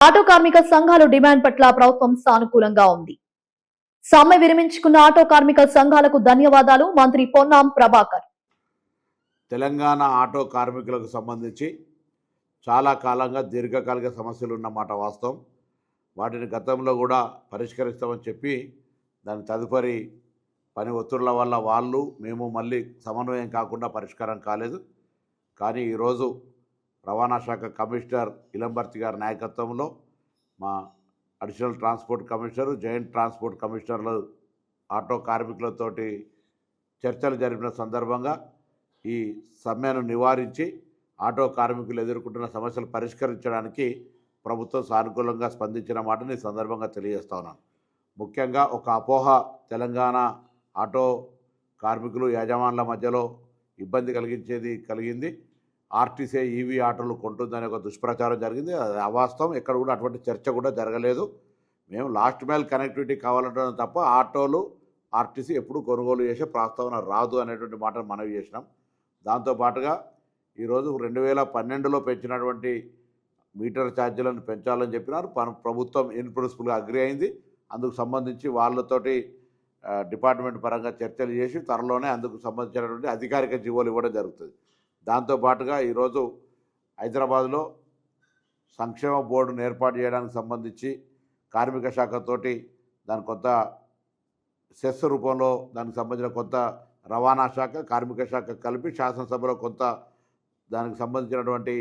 Auto కార్మిక సంఘాల demand పట్ల ప్రభుత్వం సానుకూలంగా ఉంది. సమ్మె విరమించుకున్న ఆటో కార్మిక సంఘాలకు ధన్యవాదాలు. మంత్రి పొన్నం ప్రభాకర్. తెలంగాణ ఆటో కార్మికులకు సంబంధించి చాలా కాలంగా దీర్ఘకాలిక సమస్యలు ఉన్నమాట వాస్తవం. వాటిని గతంలో కూడా పరిష్కరిస్తామని చెప్పి దాని తదుపరి పని ఒత్తిళ్ల వల్ల మేము మళ్ళీ సమన్వయం కాకుండా పరిష్కారం కాలేదు. కానీ ఈరోజు రవాణా శాఖ కమిషనర్ ఇలంబర్తి గారి నాయకత్వంలో మా additional transport commissioner, joint transport కమిషనర్లు ఆటో కార్మికులతోటి చర్చలు జరిపిన సందర్భంగా ఈ సమ్మెను నివారించి ఆటో కార్మికులు ఎదుర్కొంటున్న సమస్యలు పరిష్కరించడానికి ప్రభుత్వం సానుకూలంగా స్పందించిన మాటని ఈ సందర్భంగా తెలియజేస్తా ఉన్నాను. ముఖ్యంగా ఒక అపోహ తెలంగాణ ఆటో కార్మికులు యాజమాన్ల మధ్యలో ఇబ్బంది కలిగింది. ఆర్టీసీ ఈవీ ఆటోలు కొంటుందనే ఒక దుష్ప్రచారం జరిగింది. అది అవాస్తవం. ఎక్కడ కూడా అటువంటి చర్చ కూడా జరగలేదు. మేము లాస్ట్ మైల్ కనెక్టివిటీ కావాలంటున్నాం తప్ప ఆటోలు ఆర్టీసీ ఎప్పుడు కొనుగోలు చేసే ప్రస్తావన రాదు అనేటువంటి మాటను మనవి చేసినాం. దాంతోపాటుగా ఈరోజు 2012లో పెంచినటువంటి మీటర్ ఛార్జీలను పెంచాలని చెప్పినారు. ప్రభుత్వం ఇన్ ప్రిన్సిపల్గా అగ్రి అయింది. అందుకు సంబంధించి వాళ్ళతోటి డిపార్ట్మెంట్ పరంగా చర్చలు చేసి త్వరలోనే అందుకు సంబంధించినటువంటి అధికారిక జీవోలు ఇవ్వడం జరుగుతుంది. దాంతోపాటుగా ఈరోజు హైదరాబాద్లో సంక్షేమ బోర్డును ఏర్పాటు చేయడానికి సంబంధించి కార్మిక శాఖతోటి దాని కొత్త సెస్ రూపంలో దానికి సంబంధించిన కొత్త రవాణా శాఖ, కార్మిక శాఖ కలిపి శాసనసభలో కొంత దానికి సంబంధించినటువంటి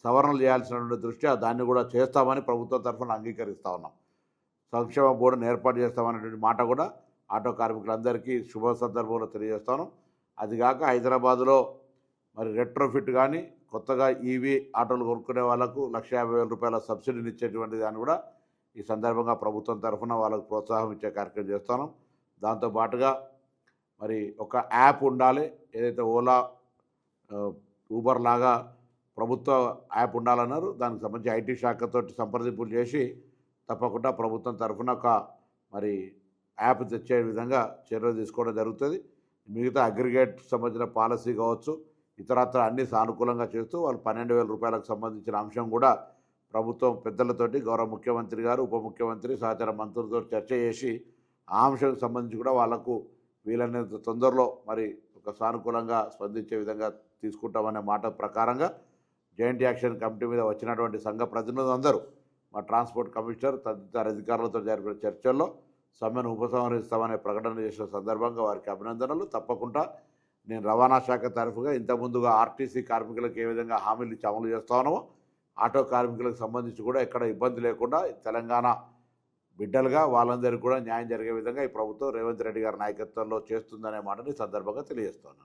సవరణలు చేయాల్సినటువంటి దృష్ట్యా దాన్ని కూడా చేస్తామని ప్రభుత్వం తరఫున అంగీకరిస్తూ ఉన్నాం. సంక్షేమ బోర్డును ఏర్పాటు చేస్తామనేటువంటి మాట కూడా ఆటో కార్మికులందరికీ శుభ సందర్భంలో తెలియజేస్తాను. అదిగాక హైదరాబాదులో మరి రెట్రోఫిట్ కానీ కొత్తగా ఈవీ ఆటోలు కొనుక్కునే వాళ్ళకు 1,50,000 రూపాయల సబ్సిడీని ఇచ్చేటువంటి దాన్ని కూడా ఈ సందర్భంగా ప్రభుత్వం తరఫున వాళ్ళకు ప్రోత్సాహం ఇచ్చే కార్యక్రమం చేస్తాను. దాంతోపాటుగా మరి ఒక యాప్ ఉండాలి. ఏదైతే ఓలా, ఊబర్ లాగా ప్రభుత్వ యాప్ ఉండాలన్నారు. దానికి సంబంధించి ఐటీ శాఖతో సంప్రదింపులు చేసి తప్పకుండా ప్రభుత్వం తరఫున ఒక మరి యాప్ తెచ్చే విధంగా చర్యలు తీసుకోవడం జరుగుతుంది. మిగతా అగ్రిగేట్ సంబంధించిన పాలసీ కావచ్చు, ఇతరత్ర అన్ని సానుకూలంగా చేస్తూ వాళ్ళు 12,000 రూపాయలకు సంబంధించిన అంశం కూడా ప్రభుత్వం పెద్దలతోటి గౌరవ ముఖ్యమంత్రి గారు, ఉప ముఖ్యమంత్రి, సహచార మంత్రులతో చర్చ చేసి ఆ అంశానికి సంబంధించి కూడా వాళ్లకు వీలైనంత తొందరలో మరి ఒక సానుకూలంగా స్పందించే విధంగా తీసుకుంటామనే మాట ప్రకారంగా జాయింట్ యాక్షన్ కమిటీ మీద వచ్చినటువంటి సంఘ ప్రతినిధులందరూ మా ట్రాన్స్పోర్ట్ కమిషనర్ తదితర అధికారులతో జరిపిన చర్చల్లో సమ్మెను ఉపసంహరిస్తామనే ప్రకటన చేసిన సందర్భంగా వారికి అభినందనలు. తప్పకుండా నేను రవాణా శాఖ తరఫుగా ఇంతకుముందుగా ఆర్టీసీ కార్మికులకు ఏ విధంగా హామీలు ఇచ్చి అమలు చేస్తా ఉన్నామో ఆటో కార్మికులకు సంబంధించి కూడా ఎక్కడ ఇబ్బంది లేకుండా తెలంగాణ బిడ్డలుగా వాళ్ళందరికీ కూడా న్యాయం జరిగే విధంగా ఈ ప్రభుత్వం రేవంత్ రెడ్డి గారి నాయకత్వంలో చేస్తుందనే మాటని సందర్భంగా తెలియజేస్తున్నాను.